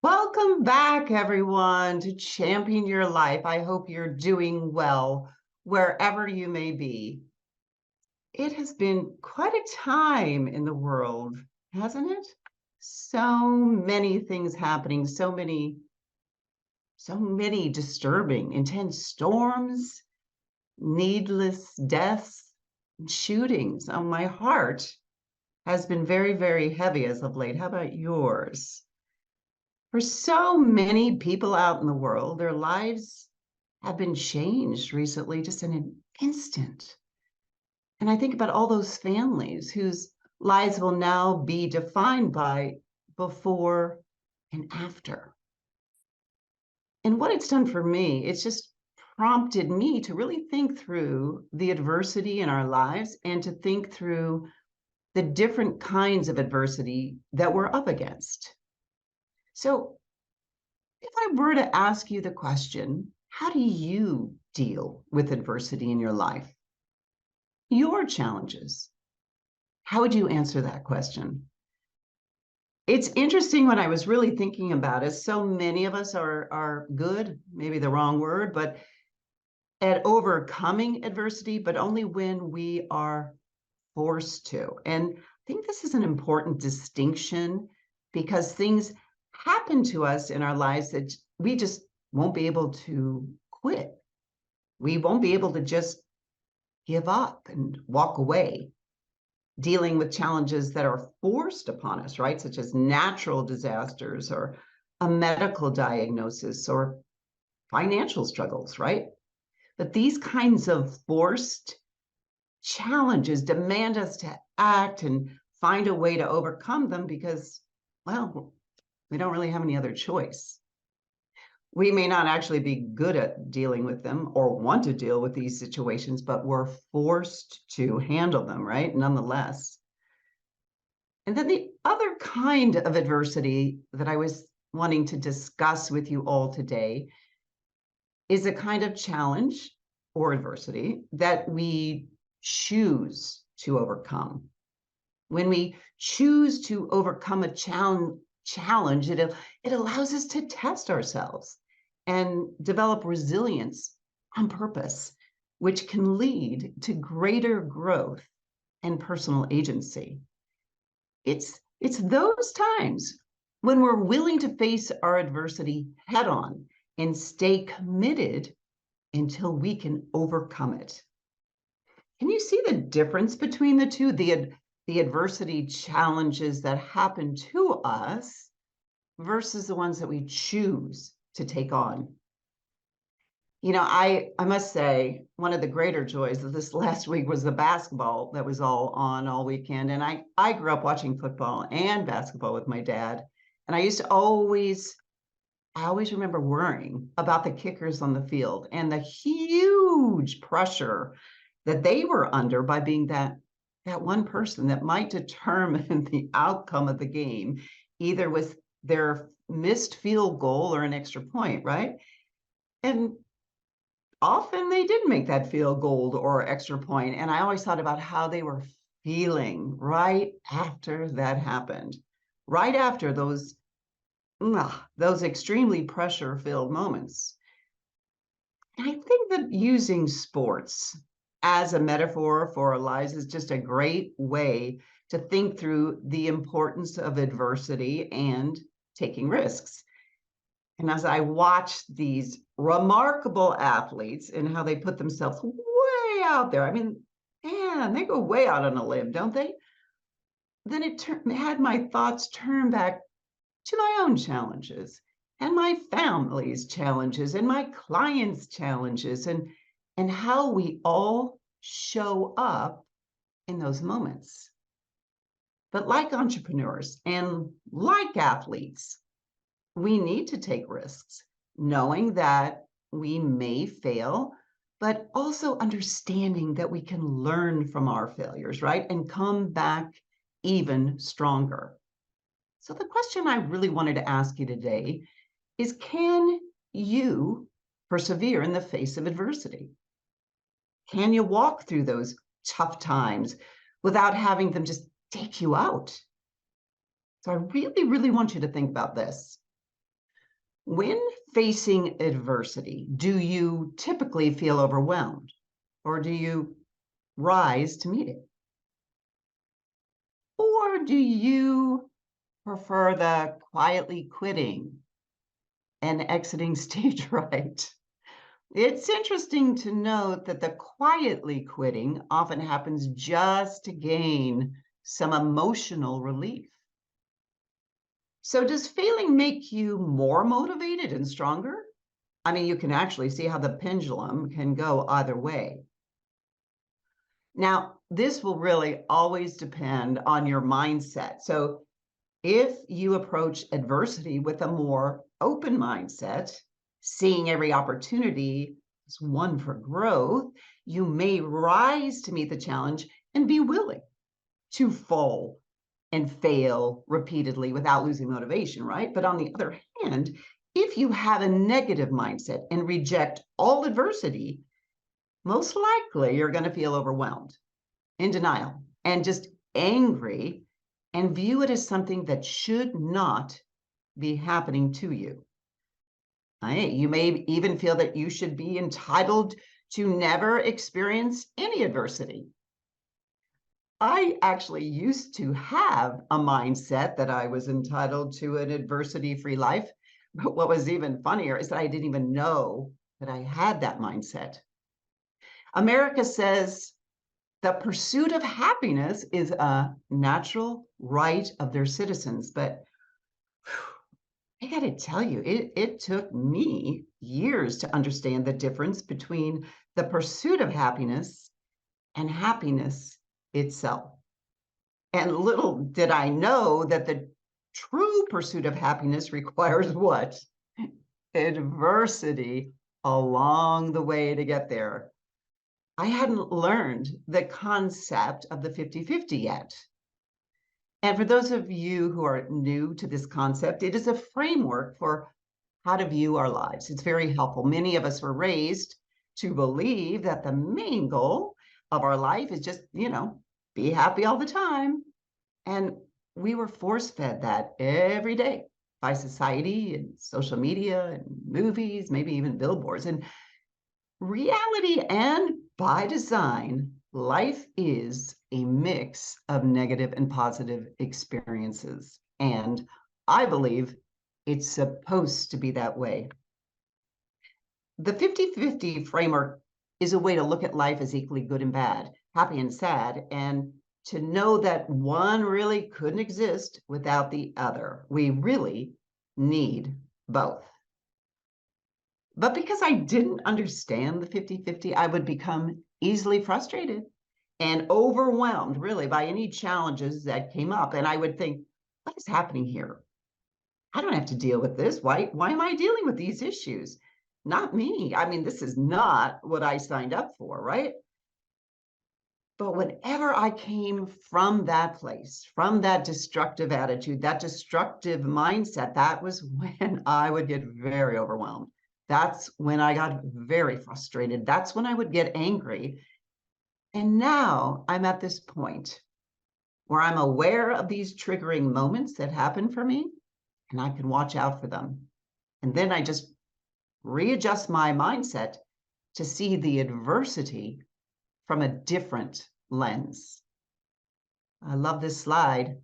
Welcome back, everyone, to Champion Your Life. I hope you're doing well wherever you may be. It has been quite a time in the world, hasn't it? So many things happening, so many disturbing, intense storms, needless deaths, and shootings. Oh, my heart has been very, very heavy as of late. How about yours? For so many people out in the world, their lives have been changed recently, just in an instant. And I think about all those families whose lives will now be defined by before and after. And what it's done for me, it's just prompted me to really think through the adversity in our lives and to think through the different kinds of adversity that we're up against. So, if I were to ask you the question, how do you deal with adversity in your life? Your challenges. How would you answer that question? It's interesting when I was really thinking about it, so many of us are good, maybe the wrong word, but at overcoming adversity, but only when we are forced to. And I think this is an important distinction because things happen to us in our lives that we just won't be able to quit. We won't be able to just give up and walk away, dealing with challenges that are forced upon us, right? Such as natural disasters or a medical diagnosis or financial struggles, right? But these kinds of forced challenges demand us to act and find a way to overcome them because, well, we don't really have any other choice. We may not actually be good at dealing with them or want to deal with these situations, but we're forced to handle them, right? Nonetheless. And then the other kind of adversity that I was wanting to discuss with you all today is a kind of challenge or adversity that we choose to overcome. When we choose to overcome a challenge, it allows us to test ourselves and develop resilience on purpose, which can lead to greater growth and personal agency. It's those times when we're willing to face our adversity head on and stay committed until we can overcome it. Can you see the difference between the two? The adversity challenges that happen to us versus the ones that we choose to take on. You know, I must say, one of the greater joys of this last week was the basketball that was all on all weekend. And I grew up watching football and basketball with my dad. And I used to I always remember worrying about the kickers on the field and the huge pressure that they were under by being that one person that might determine the outcome of the game, either with their missed field goal or an extra point, right? And often they did make that field goal or extra point. And I always thought about how they were feeling right after that happened, right after those extremely pressure-filled moments. And I think that using sports as a metaphor for our lives is just a great way to think through the importance of adversity and taking risks. And as I watch these remarkable athletes and how they put themselves way out there, I mean, man, they go way out on a limb, don't they? Then it had my thoughts turn back to my own challenges and my family's challenges and my clients' challenges and how we all show up in those moments. But like entrepreneurs and like athletes, we need to take risks, knowing that we may fail, but also understanding that we can learn from our failures, right? And come back even stronger. So the question I really wanted to ask you today is, can you persevere in the face of adversity? Can you walk through those tough times without having them just take you out? So I really, really want you to think about this. When facing adversity, do you typically feel overwhelmed or do you rise to meet it? Or do you prefer the quietly quitting and exiting stage right? It's interesting to note that the quietly quitting often happens just to gain some emotional relief. So, does failing make you more motivated and stronger? I mean, you can actually see how the pendulum can go either way. Now, this will really always depend on your mindset. So, if you approach adversity with a more open mindset, seeing every opportunity as one for growth, you may rise to meet the challenge and be willing to fall and fail repeatedly without losing motivation, right? But on the other hand, if you have a negative mindset and reject all adversity, most likely you're going to feel overwhelmed, in denial, and just angry and view it as something that should not be happening to you. Right? You may even feel that you should be entitled to never experience any adversity. I actually used to have a mindset that I was entitled to an adversity free life. But what was even funnier is that I didn't even know that I had that mindset. America says the pursuit of happiness is a natural right of their citizens. But I got to tell you, it took me years to understand the difference between the pursuit of happiness and happiness itself. And little did I know that the true pursuit of happiness requires what? Adversity along the way to get there. I hadn't learned the concept of the 50-50 yet. And for those of you who are new to this concept, it is a framework for how to view our lives. It's very helpful. Many of us were raised to believe that the main goal of our life is just, be happy all the time. And we were force fed that every day by society and social media and movies, maybe even billboards. And reality and by design, life is a mix of negative and positive experiences. And I believe it's supposed to be that way. The 50-50 framework is a way to look at life as equally good and bad, happy and sad, and to know that one really couldn't exist without the other. We really need both. But because I didn't understand the 50-50, I would become easily frustrated and overwhelmed, really, by any challenges that came up. And I would think, what is happening here? I don't have to deal with this. Why am I dealing with these issues? Not me. I mean, this is not what I signed up for, right? But whenever I came from that place, from that destructive attitude, that destructive mindset, that was when I would get very overwhelmed. That's when I got very frustrated. That's when I would get angry. And now I'm at this point where I'm aware of these triggering moments that happen for me, and I can watch out for them. And then I just readjust my mindset to see the adversity from a different lens. I love this slide.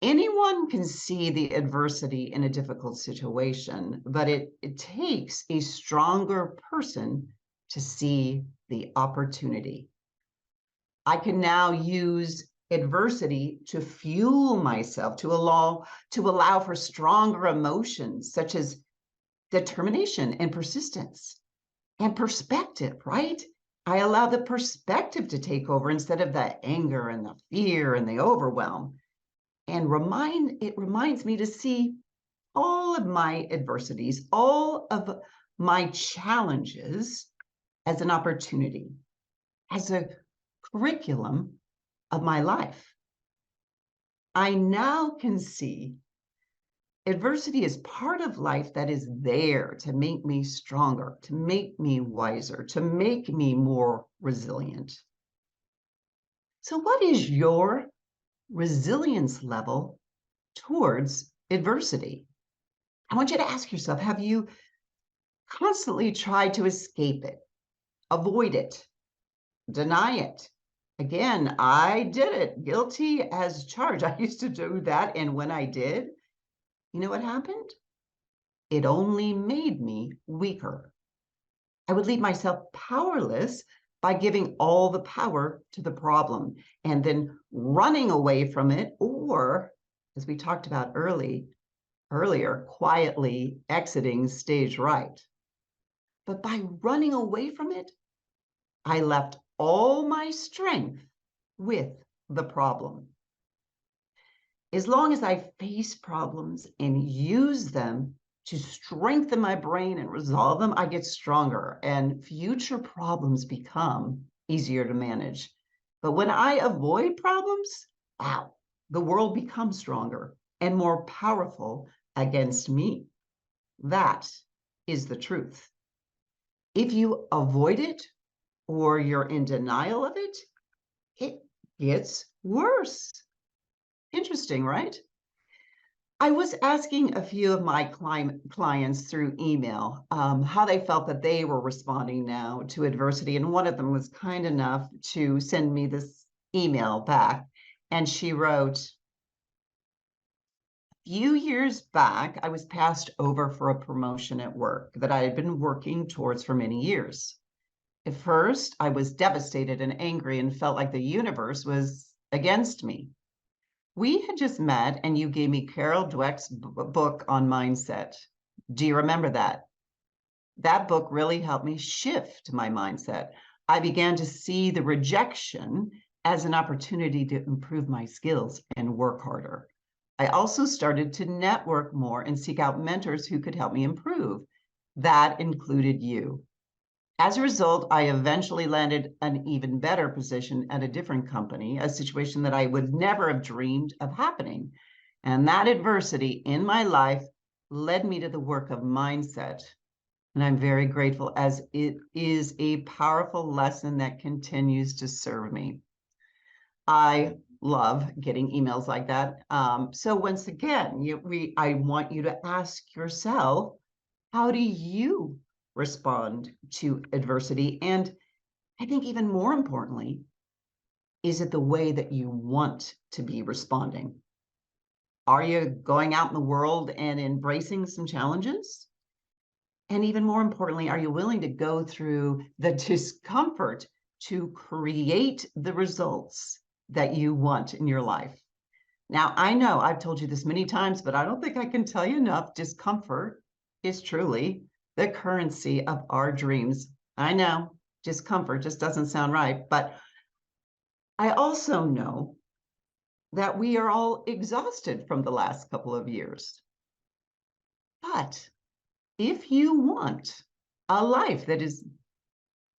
Anyone can see the adversity in a difficult situation, but it takes a stronger person to see the opportunity. I can now use adversity to fuel myself, to allow for stronger emotions such as determination and persistence and perspective, right? I allow the perspective to take over instead of the anger and the fear and the overwhelm. And it reminds me to see all of my adversities, all of my challenges as an opportunity, as a curriculum of my life. I now can see adversity is part of life that is there to make me stronger, to make me wiser, to make me more resilient. So, what is your resilience level towards adversity? I want you to ask yourself, have you constantly tried to escape it, avoid it, deny it? Again, I did it. Guilty as charged. I used to do that. And when I did, you know what happened? It only made me weaker. I would leave myself powerless by giving all the power to the problem and then running away from it, or, as we talked about earlier, quietly exiting stage right. But by running away from it, I left all my strength with the problem. As long as I face problems and use them to strengthen my brain and resolve them, I get stronger and future problems become easier to manage. But when I avoid problems, wow, the world becomes stronger and more powerful against me. That is the truth. If you avoid it or you're in denial of it, it gets worse. Interesting, right? I was asking a few of my clients through email how they felt that they were responding now to adversity. And one of them was kind enough to send me this email back. And she wrote, a few years back, I was passed over for a promotion at work that I had been working towards for many years. At first, I was devastated and angry and felt like the universe was against me. We had just met, and you gave me Carol Dweck's book on mindset. Do you remember that? That book really helped me shift my mindset. I began to see the rejection as an opportunity to improve my skills and work harder. I also started to network more and seek out mentors who could help me improve. That included you. As a result, I eventually landed an even better position at a different company, a situation that I would never have dreamed of happening. And that adversity in my life led me to the work of mindset. And I'm very grateful, as it is a powerful lesson that continues to serve me. I love getting emails like that. So once again, I want you to ask yourself, how do you respond to adversity? And I think even more importantly, is it the way that you want to be responding? Are you going out in the world and embracing some challenges? And even more importantly, are you willing to go through the discomfort to create the results that you want in your life? Now, I know I've told you this many times, but I don't think I can tell you enough. Discomfort is truly the currency of our dreams. I know discomfort just doesn't sound right, but I also know that we are all exhausted from the last couple of years. But if you want a life that is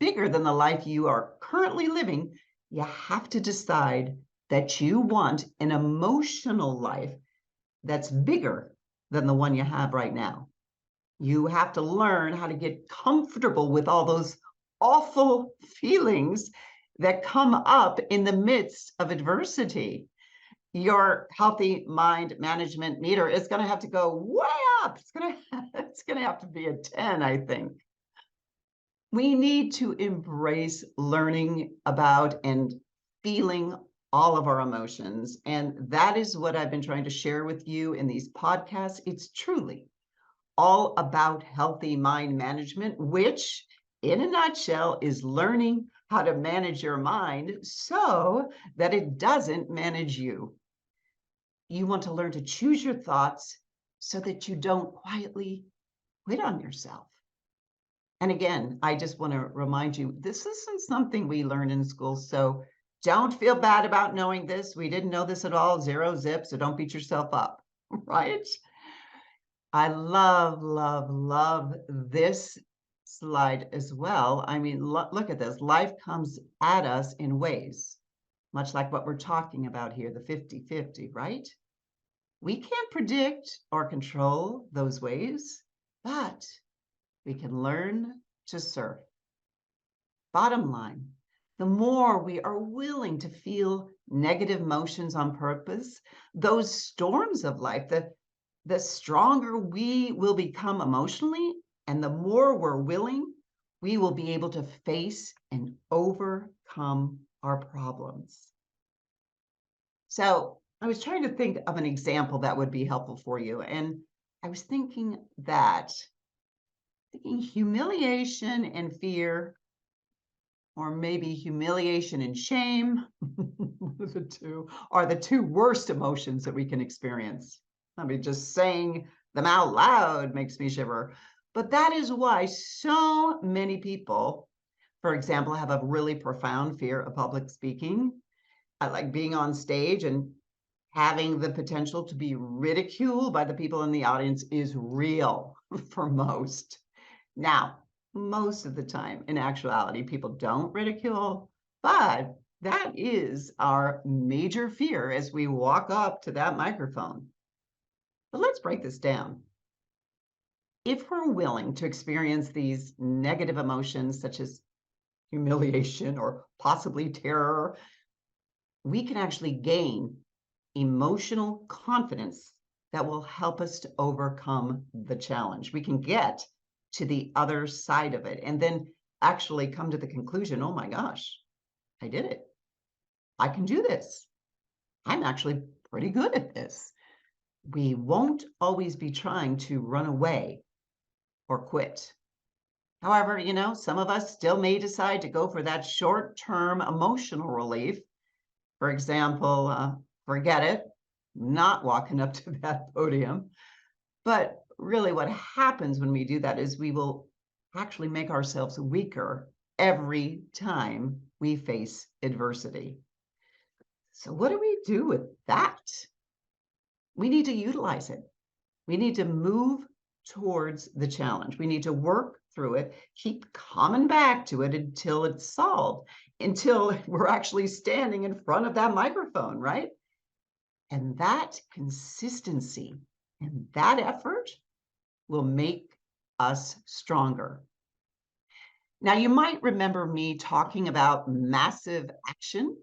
bigger than the life you are currently living, you have to decide that you want an emotional life that's bigger than the one you have right now. You have to learn how to get comfortable with all those awful feelings that come up in the midst of adversity. Your healthy mind management meter is going to have to go way up. It's going to have to be a 10, I think. We need to embrace learning about and feeling all of our emotions. And that is what I've been trying to share with you in these podcasts. It's truly all about healthy mind management, which in a nutshell is learning how to manage your mind so that it doesn't manage you. You want to learn to choose your thoughts so that you don't quietly quit on yourself. And again, I just want to remind you, this isn't something we learn in school. So don't feel bad about knowing this. We didn't know this at all, zero zip. So don't beat yourself up, right? I love, love, love this slide as well. I mean, look at this. Life comes at us in ways, much like what we're talking about here, the 50-50, right? We can't predict or control those ways, but we can learn to surf. Bottom line, the more we are willing to feel negative emotions on purpose, those storms of life, the stronger we will become emotionally and the more we're willing, we will be able to face and overcome our problems. So I was trying to think of an example that would be helpful for you. And I was thinking humiliation and fear, or maybe humiliation and shame, the two are the two worst emotions that we can experience. I mean, just saying them out loud makes me shiver. But that is why so many people, for example, have a really profound fear of public speaking. I like being on stage and having the potential to be ridiculed by the people in the audience is real for most. Now, most of the time, in actuality, people don't ridicule, but that is our major fear as we walk up to that microphone. But let's break this down. If we're willing to experience these negative emotions, such as humiliation or possibly terror, we can actually gain emotional confidence that will help us to overcome the challenge. We can get to the other side of it and then actually come to the conclusion, oh my gosh, I did it. I can do this. I'm actually pretty good at this. We won't always be trying to run away or quit. However, some of us still may decide to go for that short-term emotional relief. For example, forget it, not walking up to that podium. But really, what happens when we do that is we will actually make ourselves weaker every time we face adversity. So, what do we do with that? We need to utilize it. We need to move towards the challenge. We need to work through it, keep coming back to it until it's solved, until we're actually standing in front of that microphone, right? And that consistency and that effort will make us stronger. Now, you might remember me talking about massive action,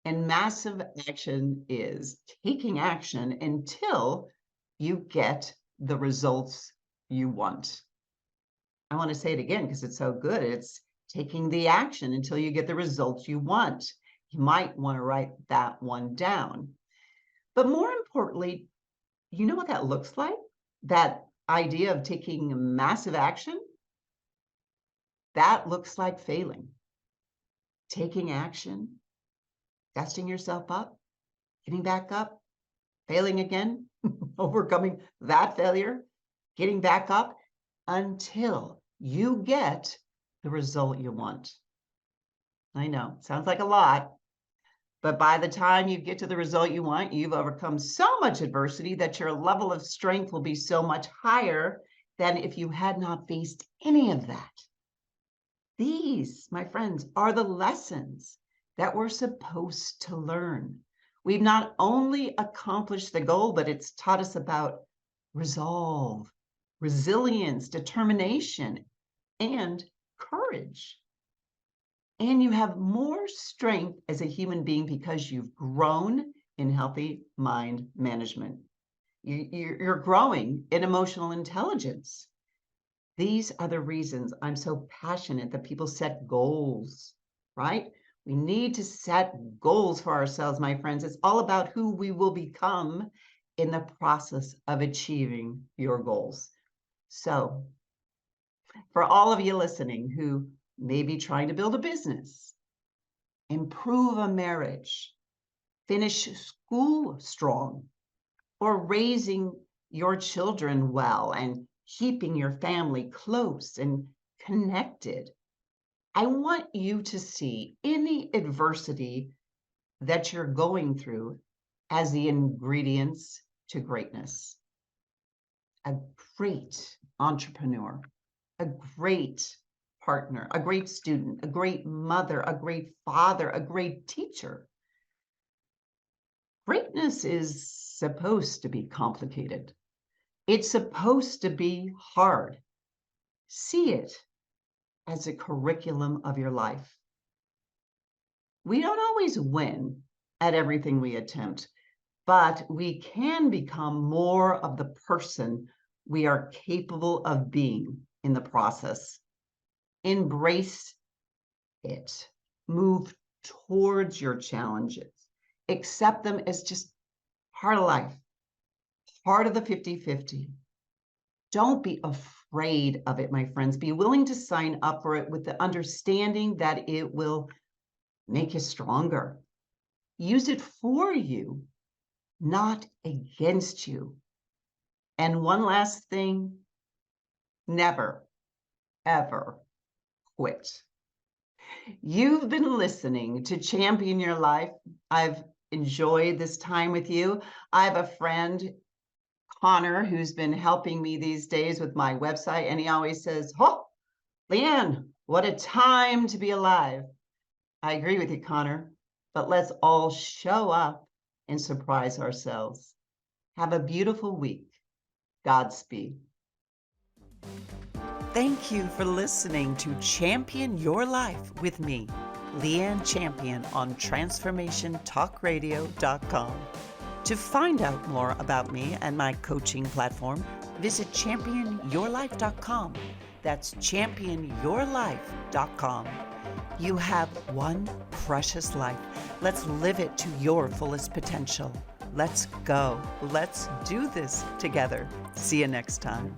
and massive action is taking action until you get the results you want. I want to say it again because it's so good. It's taking the action until you get the results you want. You might want to write that one down. But more importantly, you know what that looks like? That idea of taking massive action? That looks like failing. Taking action, dusting yourself up, getting back up, failing again, overcoming that failure, getting back up until you get the result you want. I know, sounds like a lot, but by the time you get to the result you want, you've overcome so much adversity that your level of strength will be so much higher than if you had not faced any of that. These, my friends, are the lessons that we're supposed to learn. We've not only accomplished the goal, but it's taught us about resolve, resilience, determination, and courage. And you have more strength as a human being because you've grown in healthy mind management. You're growing in emotional intelligence. These are the reasons I'm so passionate that people set goals, right? We need to set goals for ourselves, my friends. It's all about who we will become in the process of achieving your goals. So, for all of you listening who may be trying to build a business, improve a marriage, finish school strong, or raising your children well and keeping your family close and connected, I want you to see any adversity that you're going through as the ingredients to greatness. A great entrepreneur, a great partner, a great student, a great mother, a great father, a great teacher. Greatness is supposed to be complicated. It's supposed to be hard. See it as a curriculum of your life. We don't always win at everything we attempt, but we can become more of the person we are capable of being in the process. Embrace it. Move towards your challenges. Accept them as just part of life, part of the 50-50. Don't be afraid of it, my friends. Be willing to sign up for it with the understanding that it will make you stronger. Use it for you, not against you. And one last thing, never, ever quit. You've been listening to Champion Your Life. I've enjoyed this time with you. I have a friend, Connor, who's been helping me these days with my website, and he always says, "Oh, Leanne, what a time to be alive." I agree with you, Connor, but let's all show up and surprise ourselves. Have a beautiful week. Godspeed. Thank you for listening to Champion Your Life with me, Leanne Champion, on TransformationTalkRadio.com. To find out more about me and my coaching platform, visit championyourlife.com. That's championyourlife.com. You have one precious life. Let's live it to your fullest potential. Let's go. Let's do this together. See you next time.